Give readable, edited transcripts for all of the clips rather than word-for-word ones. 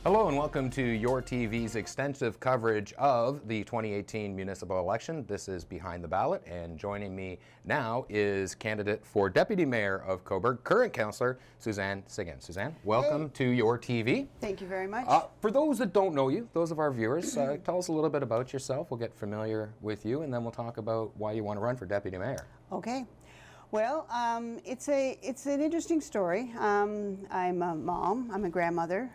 Hello and welcome to YourTV's extensive coverage of the 2018 municipal election. This is Behind the Ballot, and joining me now is candidate for Deputy Mayor of Cobourg, current councillor Suzanne Seguin. Suzanne, welcome to YourTV. Thank you very much. For those that don't know you, those of our viewers, tell us a little bit about yourself. We'll get familiar with you, and then we'll talk about why you want to run for Deputy Mayor. Okay. Well, it's an interesting story. I'm a mom. I'm a grandmother.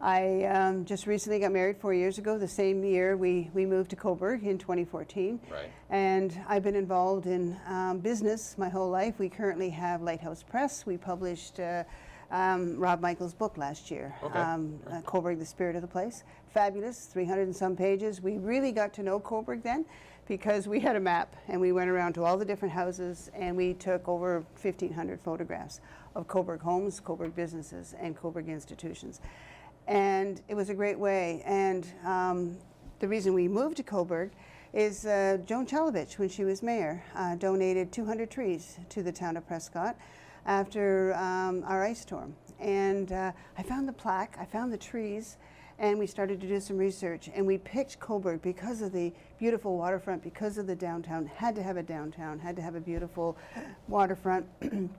I just recently got married 4 years ago. The same year we moved to Cobourg in 2014. Right. And I've been involved in business my whole life. We currently have Lighthouse Press. We published Rob Michael's book last year, Cobourg, The Spirit of the Place. Fabulous, 300 and some pages. We really got to know Cobourg then because we had a map and we went around to all the different houses and we took over 1,500 photographs of Cobourg homes, Cobourg businesses, and Cobourg institutions. And it was a great way. And the reason we moved to Cobourg is Joan Chalovich, when she was mayor, donated 200 trees to the town of Prescott after our ice storm. And I found the plaque, I found the trees, and we started to do some research. And we picked Cobourg because of the beautiful waterfront, because of the downtown. Had to have a downtown, had to have a beautiful waterfront. And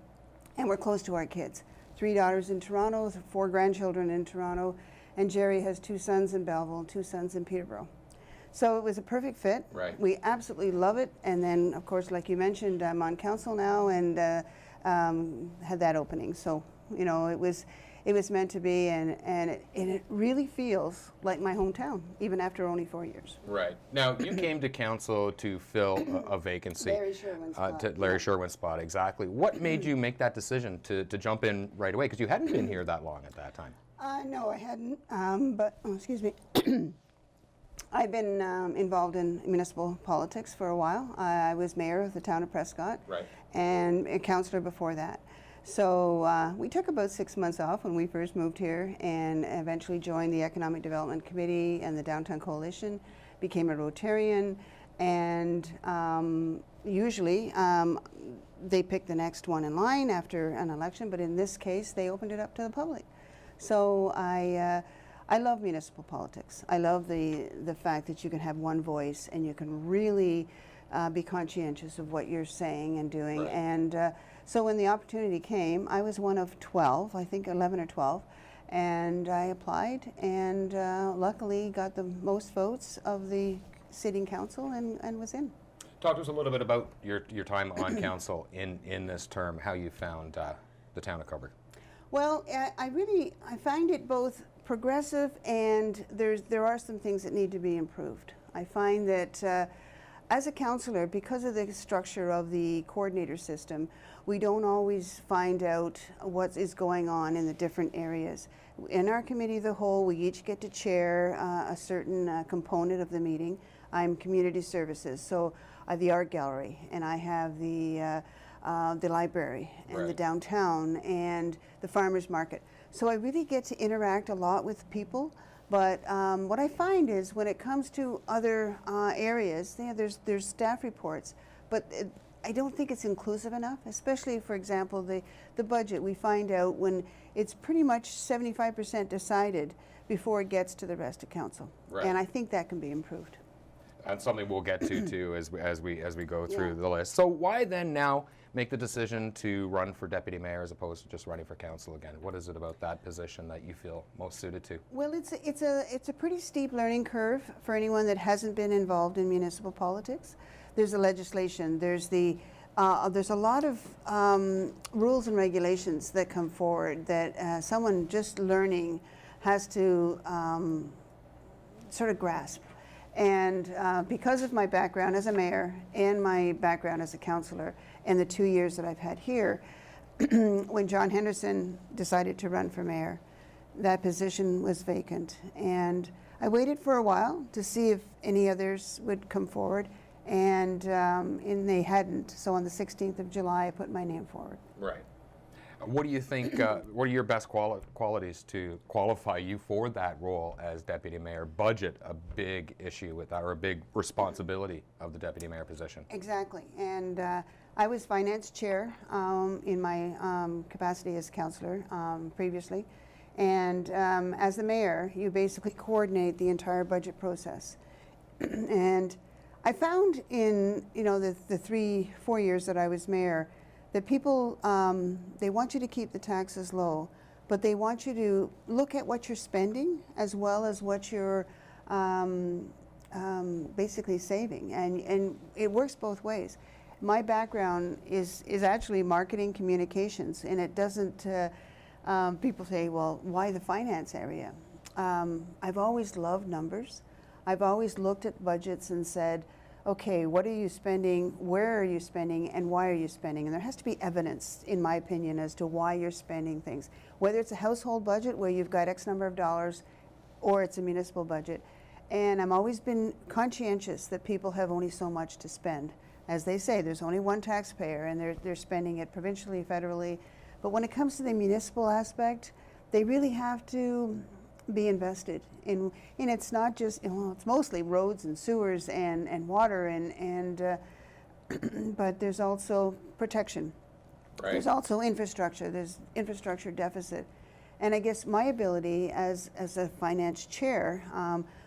we're close to our kids. 3 daughters in Toronto, 4 grandchildren in Toronto, and Jerry has 2 sons in Belleville and 2 sons in Peterborough. So it was a perfect fit. Right. We absolutely love it. And then, of course, like you mentioned, I'm on council now and had that opening. So, you know, it was meant to be, and it really feels like my hometown, even after only 4 years. Right. Now, you came to council to fill a vacancy. Larry Sherwin's spot. Larry Sherwin's spot, exactly. What made you make that decision to jump in right away? Because you hadn't been here that long at that time. No, I hadn't, but, excuse me. I've been involved in municipal politics for a while. I was mayor of the town of Prescott. Right. And a councillor before that. So we took about 6 months off when we first moved here and eventually joined the Economic Development Committee and the Downtown Coalition, became a Rotarian, and usually they pick the next one in line after an election, but in this case they opened it up to the public. So I love municipal politics. I love the fact that you can have one voice and you can really be conscientious of what you're saying and doing. Right. And so when the opportunity came, I was one of 12, I think 11 or 12, and I applied and luckily got the most votes of the sitting council and was in. Talk to us a little bit about your time on council in this term, how you found the town of Cobourg. Well, I find it both progressive and there are some things that need to be improved. I find that as a councillor, because of the structure of the coordinator system, we don't always find out what is going on in the different areas. In our committee of the whole, we each get to chair a certain component of the meeting. I'm community services, so the art gallery, and I have the library, and right, the downtown, and the farmers market. So I really get to interact a lot with people. But what I find is when it comes to other areas, there's staff reports, but I don't think it's inclusive enough, especially, for example, the budget. We find out when it's pretty much 75% decided before it gets to the rest of council. Right. And I think that can be improved. And something we'll get to too as we go through the list. So why then now make the decision to run for deputy mayor as opposed to just running for council again? What is it about that position that you feel most suited to? Well, it's a pretty steep learning curve for anyone that hasn't been involved in municipal politics. There's the legislation. There's a lot of rules and regulations that come forward that someone just learning has to sort of grasp. And because of my background as a mayor and my background as a councillor and the 2 years that I've had here, when John Henderson decided to run for mayor, that position was vacant. And I waited for a while to see if any others would come forward, and they hadn't. So on the 16th of July, I put my name forward. Right. What do you think, what are your best qualities to qualify you for that role as deputy mayor? Budget, a big issue with that, or a big responsibility of the deputy mayor position. Exactly. And I was finance chair in my capacity as councillor previously. And as the mayor, you basically coordinate the entire budget process. And I found in the 3-4 years that I was mayor that people, they want you to keep the taxes low, but they want you to look at what you're spending as well as what you're basically saving. And it works both ways. My background is actually marketing communications, and it doesn't, people say, well, why the finance area? I've always loved numbers. I've always looked at budgets and said, okay, what are you spending, where are you spending, and why are you spending? And there has to be evidence, in my opinion, as to why you're spending things. Whether it's a household budget where you've got X number of dollars, or it's a municipal budget. And I've always been conscientious that people have only so much to spend. As they say, there's only one taxpayer, and they're spending it provincially, federally. But when it comes to the municipal aspect, they really have to be invested in. And it's not just, it's mostly roads and sewers and water and but there's also protection. Right. There's also infrastructure. There's infrastructure deficit. And I guess my ability as a finance chair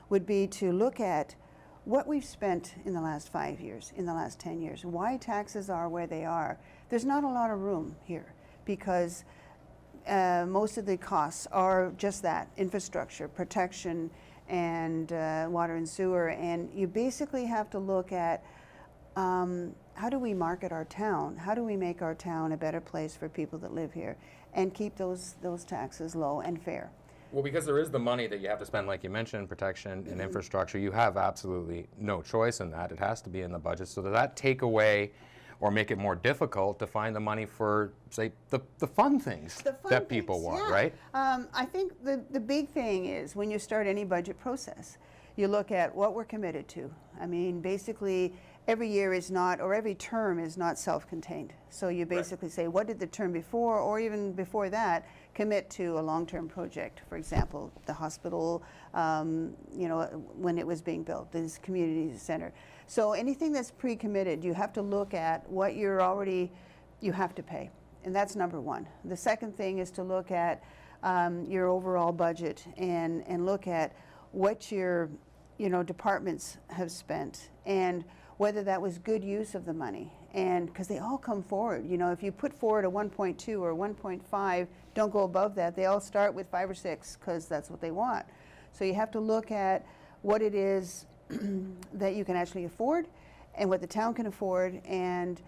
would be to look at what we've spent in the last 5 years, in the last 10 years, why taxes are where they are. There's not a lot of room here because most of the costs are just that, infrastructure, protection, and water and sewer. And you basically have to look at how do we market our town? How do we make our town a better place for people that live here and keep those taxes low and fair? Well, because there is the money that you have to spend, like you mentioned, protection and infrastructure. You have absolutely no choice in that. It has to be in the budget. So does that take away or make it more difficult to find the money for, say, the fun things that people want, right? I think the big thing is when you start any budget process, you look at what we're committed to. I mean, basically, every year is not, or every term is not self-contained. So you basically say, what did the term before, or even before that, commit to a long-term project? For example, the hospital, when it was being built, this community center. So anything that's pre-committed, you have to look at what you have to pay. And that's number one. The second thing is to look at your overall budget and look at what your departments have spent and whether that was good use of the money. And because they all come forward. If you put forward a 1.2 or 1.5, don't go above that. They all start with 5 or 6 because that's what they want. So you have to look at what it is that you can actually afford and what the town can afford and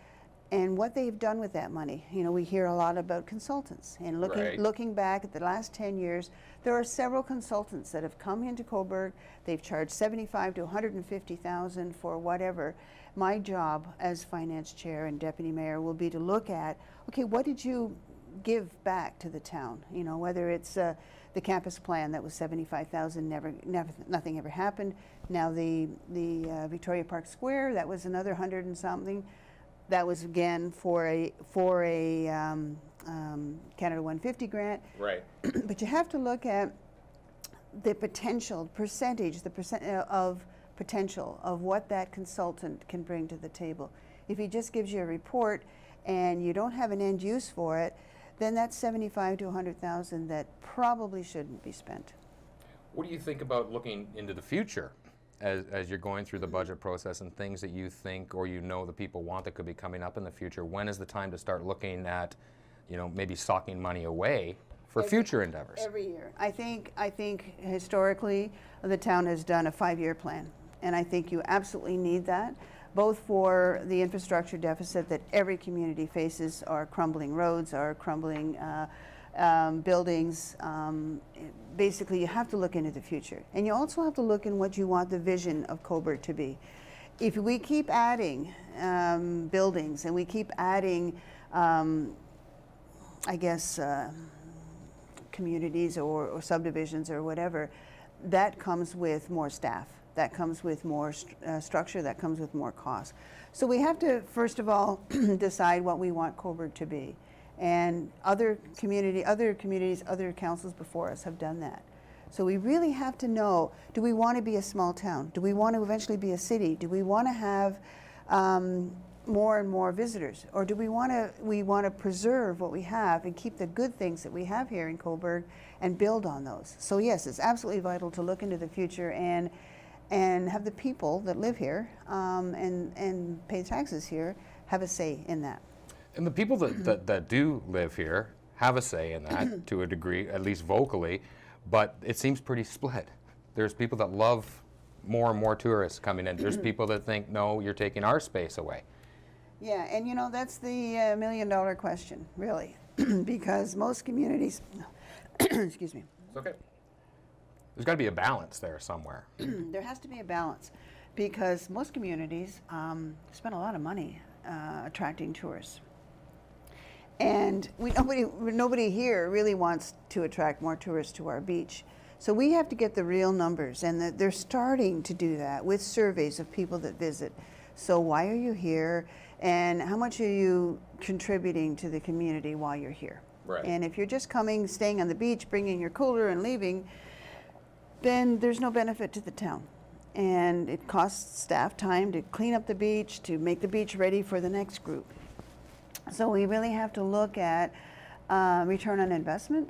what they've done with that money. We hear a lot about consultants, and looking back at the last 10 years, there are several consultants that have come into Cobourg. They've charged $75,000 to $150,000 for whatever. My job as finance chair and deputy mayor will be to look at, okay, what did you give back to the town? Whether it's the campus plan that was $75,000, nothing ever happened. Now the Victoria Park Square, that was another 100 and something. That was again for a Canada 150 grant. Right. But you have to look at the potential percentage, of potential of what that consultant can bring to the table. If he just gives you a report and you don't have an end use for it, then that's $75,000 to $100,000 that probably shouldn't be spent. What do you think about looking into the future as you're going through the budget process and things that you think or the people want that could be coming up in the future? When is the time to start looking at, maybe stocking money away for future endeavors? Every year. I think historically the town has done a 5-year plan, and I think you absolutely need that, both for the infrastructure deficit that every community faces, our crumbling roads, our crumbling buildings. Basically, you have to look into the future. And you also have to look in what you want the vision of Cobourg to be. If we keep adding buildings and we keep adding, communities or subdivisions or whatever, that comes with more staff. That comes with more structure. That comes with more cost. So we have to, first of all, decide what we want Cobourg to be. And other communities, other councils before us have done that. So we really have to know, do we want to be a small town? Do we want to eventually be a city? Do we want to have, more and more visitors, or do we want to preserve what we have and keep the good things that we have here in Cobourg and build on those? So yes, it's absolutely vital to look into the future and have the people that live here and pay taxes here have a say in that. And the people that do live here have a say in that to a degree, at least vocally, but it seems pretty split. There's people that love more and more tourists coming in. There's people that think, no, you're taking our space away. Yeah, and you know, that's the million-dollar question, really, because most communities, excuse me. It's okay. There's got to be a balance there somewhere. There has to be a balance, because most communities spend a lot of money attracting tourists. And nobody here really wants to attract more tourists to our beach. So we have to get the real numbers, and they're starting to do that with surveys of people that visit. So why are you here, and how much are you contributing to the community while you're here? Right. And if you're just coming, staying on the beach, bringing your cooler and leaving, then there's no benefit to the town. And it costs staff time to clean up the beach, to make the beach ready for the next group. So we really have to look at return on investment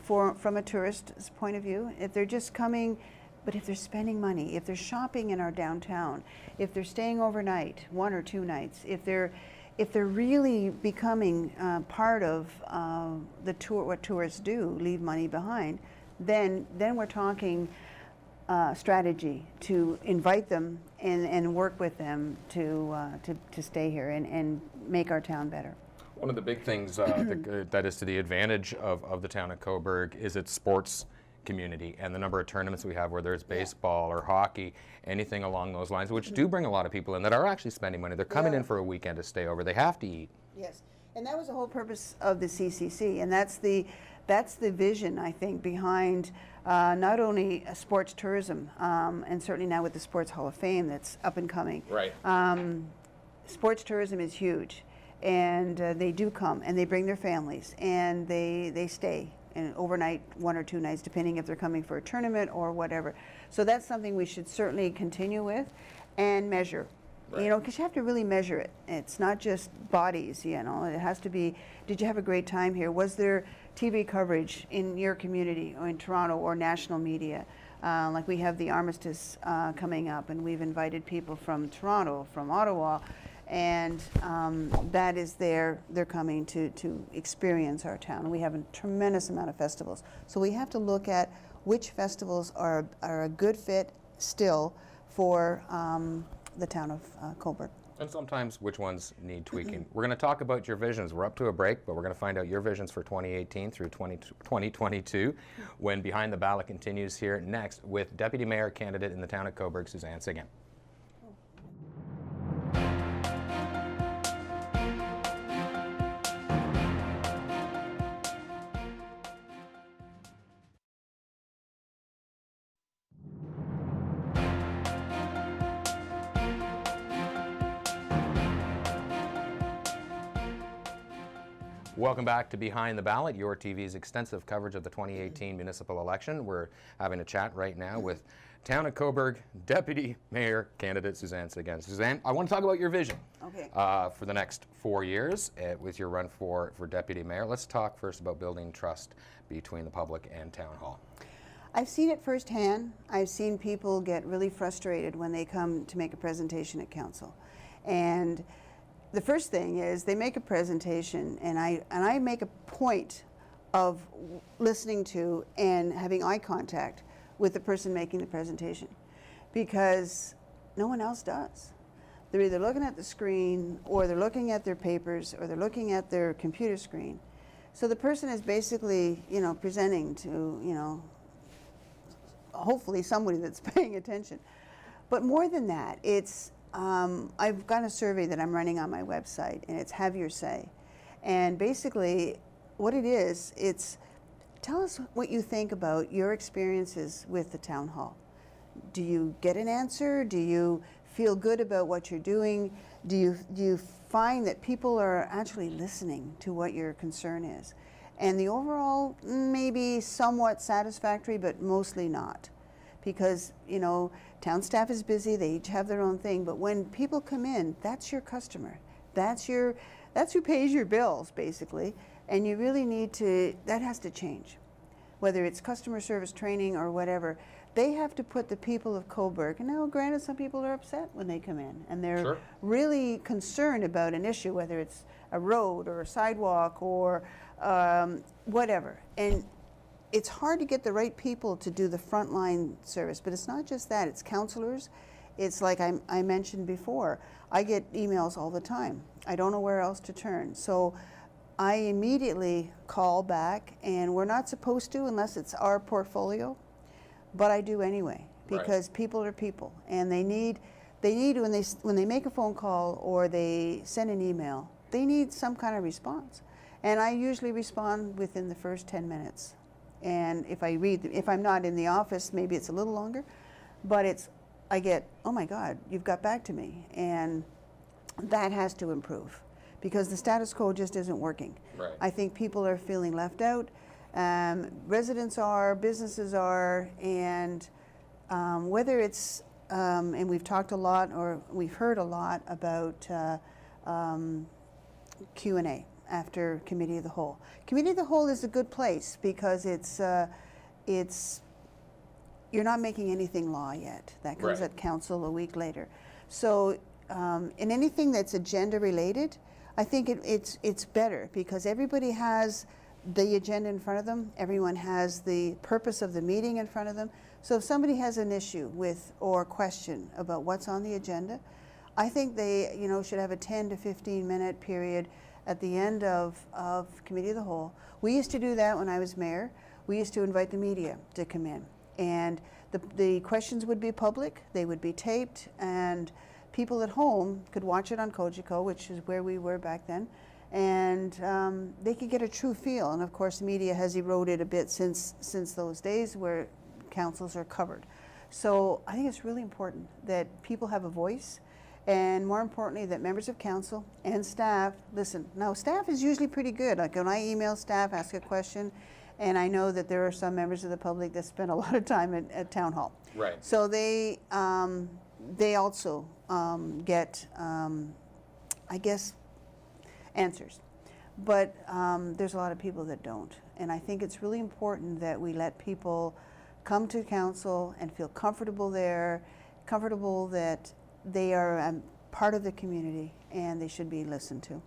from a tourist's point of view. If they're just coming, but if they're spending money, if they're shopping in our downtown, if they're staying overnight, 1 or 2 nights, if they're really becoming part of the tour, what tourists do, leave money behind, then we're talking strategy to invite them and work with them to stay here and make our town better. One of the big things that is to the advantage of the town of Cobourg is its sports community and the number of tournaments we have, whether it's baseball or hockey, anything along those lines, which do bring a lot of people in that are actually spending money. They're coming in for a weekend to stay over. They have to eat. Yes, and that was the whole purpose of the CCC, and that's the vision, I think, behind not only sports tourism, and certainly now with the Sports Hall of Fame that's up and coming. Right. Sports tourism is huge, and they do come, and they bring their families, and they stay and overnight, 1 or 2 nights, depending if they're coming for a tournament or whatever. So that's something we should certainly continue with and measure. Right. You know, because you have to really measure it. It's not just bodies, you know. It has to be, did you have a great time here? Was there TV coverage in your community or in Toronto or national media? Like we have the Armistice coming up, and we've invited people from Toronto, from Ottawa, and that is they're coming to experience our town. We have a tremendous amount of festivals. So we have to look at which festivals are a good fit still for the town of Cobourg. And sometimes which ones need tweaking. We're going to talk about your visions. We're up to a break, but we're going to find out your visions for 2018 through 2022 when Behind the Ballot continues here next with Deputy Mayor candidate in the town of Cobourg, Suzanne Seguin. Welcome back to Behind the Ballot, YourTV's extensive coverage of the 2018 municipal election. We're having a chat right now with Town of Cobourg Deputy Mayor candidate Suzanne Seguin. Suzanne, I want to talk about your vision for the next 4 years with your run for Deputy Mayor. Let's talk first about building trust between the public and Town Hall. I've seen it firsthand. I've seen people get really frustrated when they come to make a presentation at council. And the first thing is they make a presentation, and I make a point of listening to and having eye contact with the person making the presentation, because no one else does. They're either looking at the screen, or they're looking at their papers, or they're looking at their computer screen. So the person is basically, you know, presenting to, you know, hopefully somebody that's paying attention. But more than that, it's I've got a survey that I'm running on my website, and it's Have Your Say. And basically what it is, it's tell us what you think about your experiences with the town hall. Do you get an answer? Do you feel good about what you're doing? Do you find that people are actually listening to what your concern is? And the overall maybe somewhat satisfactory, but mostly not. Because, you know, town staff is busy, they each have their own thing, but when people come in, that's your customer. That's who pays your bills, basically. And you really need to, that has to change. Whether it's customer service training or whatever, they have to put the people of Cobourg, and now granted some people are upset when they come in, and they're Sure. really concerned about an issue, whether it's a road or a sidewalk or whatever. And it's hard to get the right people to do the frontline service, but it's not just that, it's counselors. It's like I mentioned before, I get emails all the time. I don't know where else to turn. So I immediately call back, and we're not supposed to unless it's our portfolio, but I do anyway, because people are people, and they need when they make a phone call or they send an email, they need some kind of response. And I usually respond within the first 10 minutes. And if I'm not in the office, maybe it's a little longer, but I get, oh my God, you've got back to me. And that has to improve, because the status quo just isn't working. Right. I think people are feeling left out. Residents are, businesses are, and whether it's, and we've talked a lot, or we've heard a lot about Q&A after Committee of the Whole. Committee of the Whole is a good place because it's you're not making anything law yet. That comes at council a week later. So in anything that's agenda related, I think it's better because everybody has the agenda in front of them. Everyone has the purpose of the meeting in front of them. So if somebody has an issue with or question about what's on the agenda, I think they should have a 10 to 15 minute period at the end of Committee of the Whole. We used to do that when I was mayor. We used to invite the media to come in, and the questions would be public, they would be taped, and people at home could watch it on Cogeco, which is where we were back then, and they could get a true feel. And of course, the media has eroded a bit since those days where councils are covered. So I think it's really important that people have a voice, and more importantly, that members of council and staff listen. Now, staff is usually pretty good. Like when I email staff, ask a question, and I know that there are some members of the public that spend a lot of time at town hall. Right. So they also get, I guess, answers. But there's a lot of people that don't. And I think it's really important that we let people come to council and feel comfortable there, comfortable that they are part of the community and they should be listened to.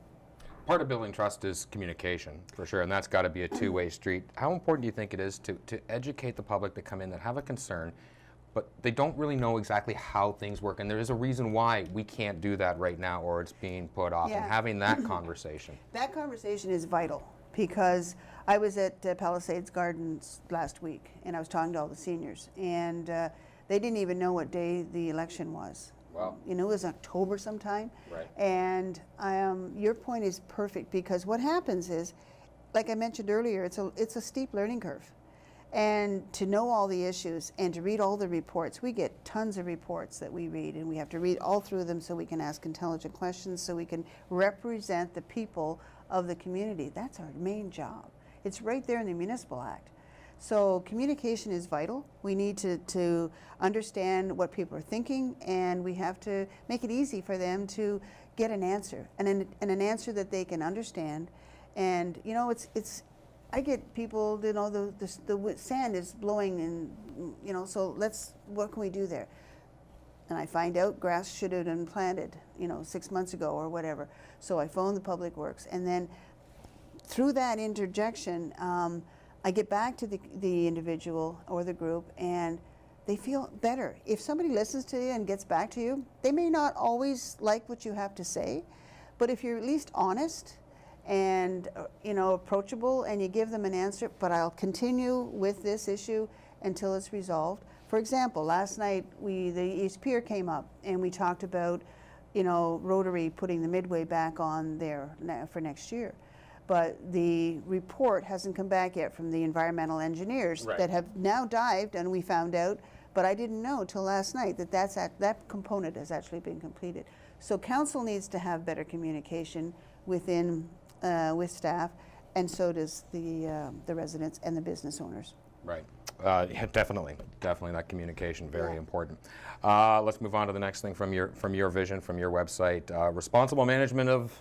Part of building trust is communication, for sure, and that's got to be a two-way street. How important do you think it is to educate the public that come in that have a concern, but they don't really know exactly how things work, and there is a reason why we can't do that right now, or it's being put off, and having that conversation. That conversation is vital, because I was at Palisades Gardens last week, and I was talking to all the seniors, and they didn't even know what day the election was. Wow. It was October sometime. Right. And your point is perfect, because what happens is, like I mentioned earlier, it's a steep learning curve. And to know all the issues and to read all the reports, we get tons of reports that we read, and we have to read all through them so we can ask intelligent questions, so we can represent the people of the community. That's our main job. It's right there in the Municipal Act. So communication is vital. We need to understand what people are thinking, and we have to make it easy for them to get an answer, and an answer that they can understand. And it's I get people, the sand is blowing, and so what can we do there? And I find out grass should have been planted 6 months ago or whatever. So I phone the Public Works, and then through that interjection, I get back to the individual or the group, and they feel better. If somebody listens to you and gets back to you, they may not always like what you have to say, but if you're at least honest and approachable, and you give them an answer, but I'll continue with this issue until it's resolved. For example, last night the East Pier came up, and we talked about Rotary putting the midway back on there for next year. But the report hasn't come back yet from the environmental engineers that have now dived, and we found out, but I didn't know till last night that component has actually been completed. So council needs to have better communication with staff, and so does the residents and the business owners. Right. Yeah, definitely that communication, very important. Let's move on to the next thing from your vision, from your website. Responsible management of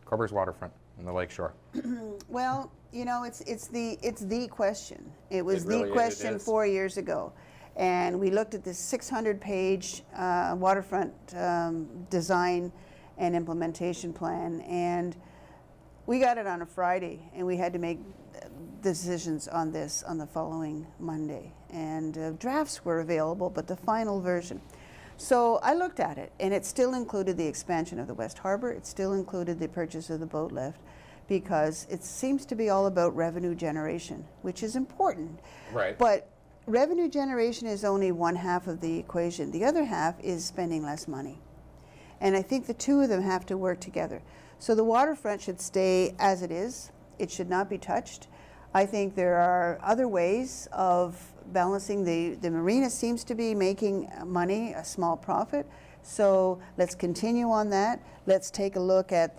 Cobourg's waterfront and the lakeshore. Well, you know, it's the question. It was It the question 4 years ago, and we looked at this 600-page waterfront design and implementation plan, and we got it on a Friday, and we had to make decisions on this on the following Monday. And drafts were available, but the final version. So I looked at it, and it still included the expansion of the West Harbour. It still included the purchase of the boat lift, because it seems to be all about revenue generation, which is important. Right. But revenue generation is only one half of the equation. The other half is spending less money. And I think the two of them have to work together. So the waterfront should stay as it is. It should not be touched. I think there are other ways of balancing. The marina seems to be making money, a small profit. So let's continue on that. Let's take a look at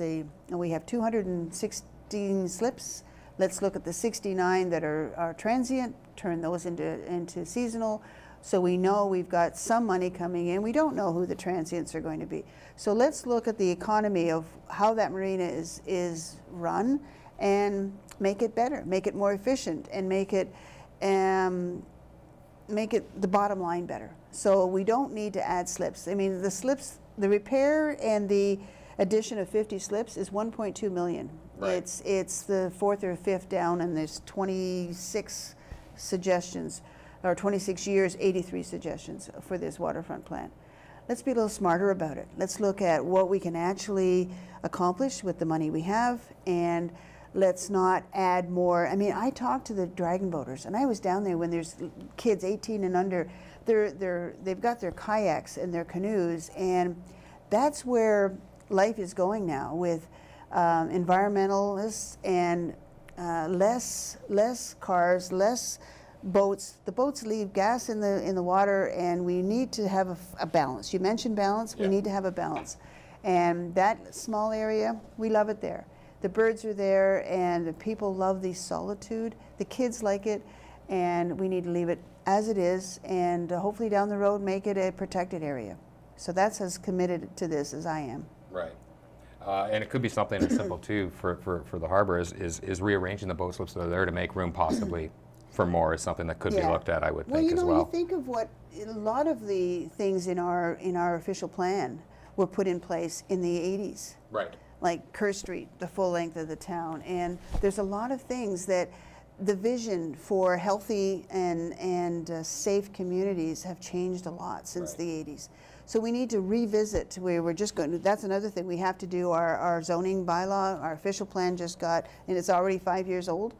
we have 216 slips. Let's look at the 69 that are transient, turn those into seasonal. So we know we've got some money coming in. We don't know who the transients are going to be. So let's look at the economy of how that marina is run and make it better, make it more efficient, and make it the bottom line better. So we don't need to add slips. I mean, the slips, the repair and the addition of 50 slips is 1.2 million. Right. It's the fourth or fifth down, and there's 26 suggestions, or 26 years, 83 suggestions for this waterfront plan. Let's be a little smarter about it. Let's look at what we can actually accomplish with the money we have, and let's not add more. I mean, I talked to the dragon boaters, and I was down there when there's kids 18 and under. They've got their kayaks and their canoes, and that's where life is going now, with environmentalists and less cars, less boats. The boats leave gas in the water, and we need to have a balance. You mentioned balance. Yeah. We need to have a balance, and that small area, we love it there. The birds are there, and the people love the solitude. The kids like it, and we need to leave it as it is, and hopefully down the road make it a protected area. So that's as committed to this as I am. Right. And it could be something as simple too for the harbor is rearranging the boat slips that are there to make room possibly for more is something that could be looked at, I would think, as well. Well, you think of what a lot of the things in our official plan were put in place in the 80s. Right. Like Kerr Street, the full length of the town. And there's a lot of things that the vision for healthy and safe communities have changed a lot since the 80s. So we need to revisit where we're just going to, that's another thing, we have to do our zoning bylaw. Our official plan just got, and it's already 5 years old,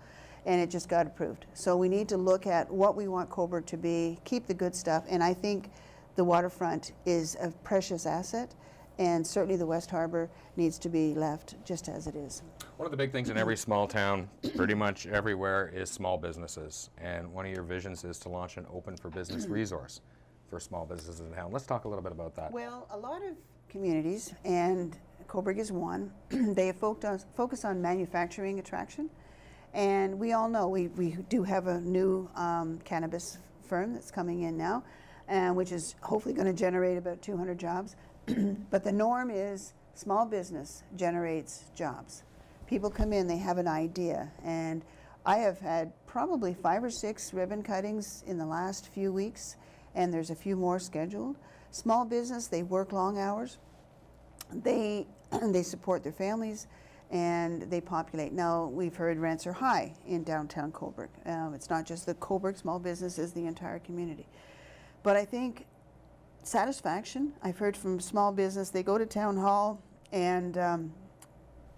and it just got approved. So we need to look at what we want Cobourg to be, keep the good stuff, and I think the waterfront is a precious asset, and certainly the West Harbour needs to be left just as it is. One of the big things in every small town, pretty much everywhere, is small businesses. And one of your visions is to launch an open for business resource for small businesses in town. Let's talk a little bit about that. Well, a lot of communities, and Cobourg is one, they have focused on manufacturing attraction. And we all know we do have a new cannabis firm that's coming in now, which is hopefully going to generate about 200 jobs. But the norm is small business generates jobs. People come in, they have an idea, and I have had probably 5 or 6 ribbon cuttings in the last few weeks, and there's a few more scheduled. Small business, they work long hours. They support their families, and they populate. Now, we've heard rents are high in downtown Cobourg. It's not just the Cobourg small businesses, the entire community. But I think satisfaction, I've heard from small business, they go to town hall and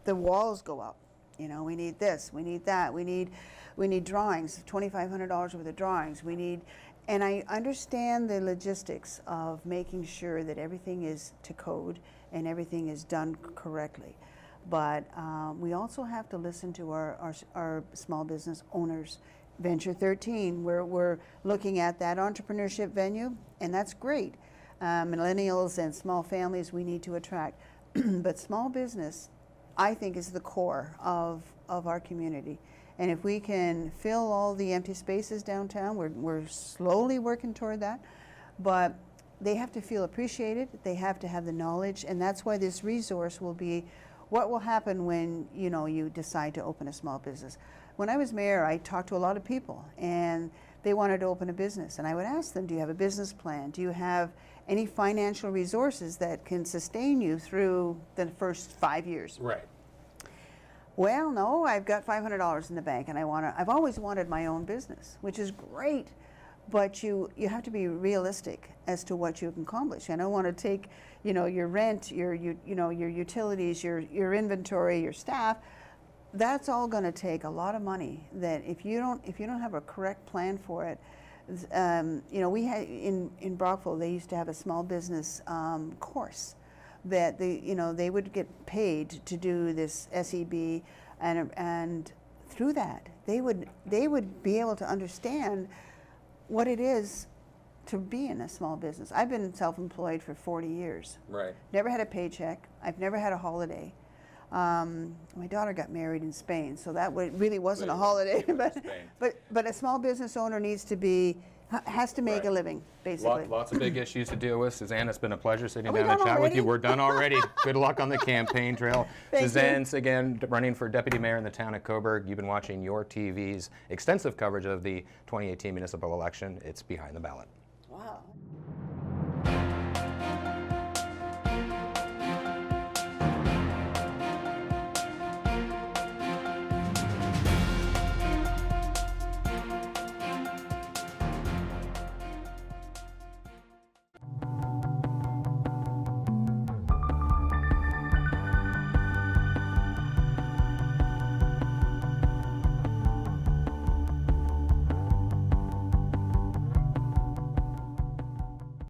the walls go up. You know, we need this, we need that, we need drawings, $2,500 worth of drawings, and I understand the logistics of making sure that everything is to code and everything is done correctly. But we also have to listen to our small business owners. Venture 13, we're looking at that entrepreneurship venue, and that's great. Millennials and small families we need to attract. But small business, I think, is the core of our community. And if we can fill all the empty spaces downtown, we're slowly working toward that. But they have to feel appreciated. They have to have the knowledge, and that's why this resource will be what will happen when you decide to open a small business. When I was mayor, I talked to a lot of people, and they wanted to open a business, and I would ask them, do you have a business plan? Do you have any financial resources that can sustain you through the first 5 years? Right. Well, no, I've got $500 in the bank, and I've always wanted my own business, which is great, but you have to be realistic as to what you can accomplish. I don't want to take, your rent, your utilities, your inventory, your staff. That's all going to take a lot of money. That if you don't have a correct plan for it, we had in Brockville, they used to have a small business course that they would get paid to do this SEB, and through that they would be able to understand what it is to be in a small business. I've been self-employed for 40 years. Right. Never had a paycheck. I've never had a holiday. My daughter got married in Spain, so that really wasn't a holiday. But a small business owner has to make a living, basically. Lots of big issues to deal with. Suzanne, it's been a pleasure sitting down and chat with you. We're done already. Good luck on the campaign trail. Suzanne Seguin, running for Deputy Mayor in the town of Cobourg. You've been watching YourTV's extensive coverage of the 2018 municipal election. It's Behind the Ballot. Wow.